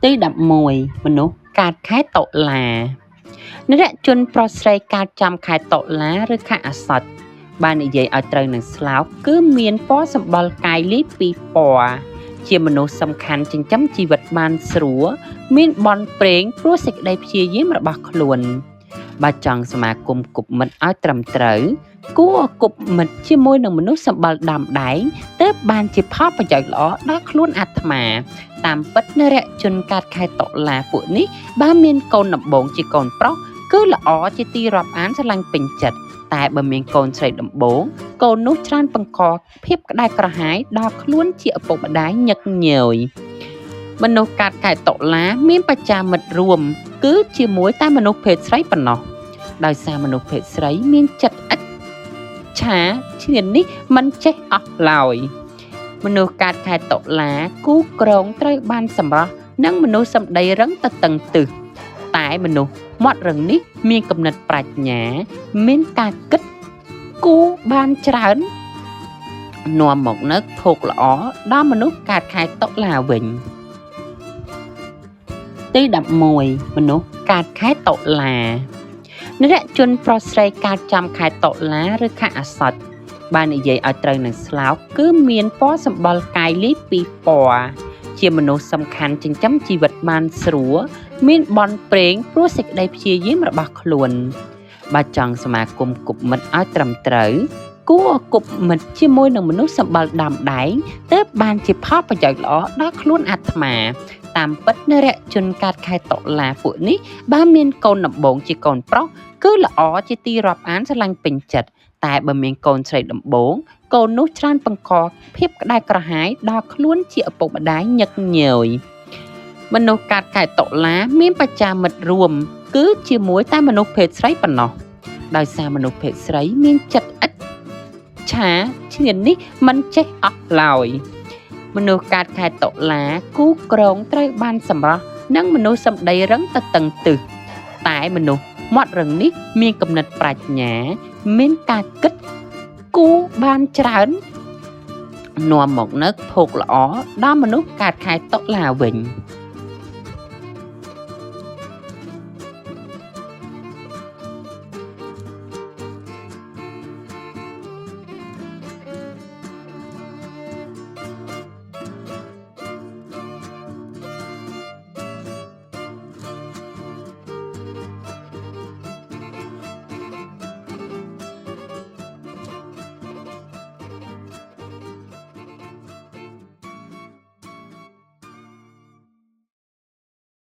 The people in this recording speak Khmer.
ទី11មនុស្សកើតខែតុលានរជនប្រុសស្រីកើតចំខែតុលាឬខែអាសត់បាននិយាយឲ្យត្រូវនឹងស្លោកគឺមានពណ៌សម្បុរកាយលាយពីរពណ៌ជាមនុស្សសំខាន់ចិញ្ចឹមជីវិតបានស្រួលមានបនប្រេងព្រោះសេចក្តីព្យាយាមរបស់ខ្លួនបើចង់សមាគមគប់មិត្តឲ្យត្រឹមត្រូវគួរគប់មិត្តជាមួយនឹងមនុស្សសម្បុរដំដែងទើបបានជាផលប្រយោជន៍ល្អដល់ខ្លួនអាត្មាតាមពិតនរជនកើតខែតុលាពួកនេះបើមានកូនដំបងជាកូនប្រុសគឺល្អជាទីរាប់អានស្រឡាញ់ពេញចិត្តតែបើមានកូនស្រីដំបងកូននោះច្រើនបង្កភាពក្តៅក្រហាយដល់ខ្លួនជាឪពុកម្ដាយញឹកញយមនុស្សកើតខែតុលាមានបច្ចាមិត្តរួមគឺជាមួយតែមនុស្សភេទស្រីប៉ុណ្ណោះដោយសារមនុស្សភេទស្រីមានចិត្តឥតឆាឈ្នានីសមិនចេះអស់ឡើយមនុស្សកើតខែតុលាគូក្រងត្រូវបានសម្រស់និងមនុស្សសម្ដីរឹងទៅតឹងទឹះតែមនុស្សមាត់រឹងនេះមានគំនិតប្រាជ្ញាមានការគិតគូបានច្រើននាំមកនៅភោគល្អដល់មនុស្សកើតខែតុលាវិញទី11មនុស្សកើតខែតុលានរជនប្រុសស្រីកើតចំខែតុលាឬខែអាសត់បាននិយាយឲ្យត្រូវនឹងស្លោកគឺមានពណ៌សម្បុរកាយលាយពីរពណ៌ជាមនុស្សសំខាន់ចិញ្ចឹមជីវិតបានស្រួលមានបនប្រេងព្រោះសេចក្តីព្យាយាមរបស់ខ្លួនបើចង់សមាគមគប់មិត្តឲ្យត្រឹមត្រូវគួរគប់មិត្តជាមួយនឹងមនុស្សសម្បុរដំដែងទើបបានជាផលប្រយោជន៍ល្អដល់ខ្លួនអាត្មាតាមពិតនរជនកើតខែតុលាពួកនេះបើមានកូនដំបងជាកូនប្រុសគឺល្អជាទីរាប់អានស្រឡាញ់ពេញចិត្តតែបើមានកូនស្រីដំបងកូននោះច្រើនបង្កភាពក្តៅក្រហាយដល់ខ្លួនជាឪពុកម្ដាយញឹកញយមនុស្សកើតខែតុលាមានបច្ចាមិត្តរួមគឺជាមួយតែមនុស្សភេទស្រីប៉ុណ្ណោះដោយសារមនុស្សភេទស្រីមានចិត្តឥតឆាឈ្នានីសមិនចេះអស់ឡើយមនុស្សកើតខែតុលាគូក្រងត្រូវបានសម្រស់និងមនុស្សសម្ដីរឹងទៅតឹងទឹះតែមនុស្សមាត់រឹងនេះមានគំនិតប្រាជ្ញាមានការគិតគូបានច្រើននាំមកនៅភោគល្អដល់មនុស្សកើតខែតុលាវិញ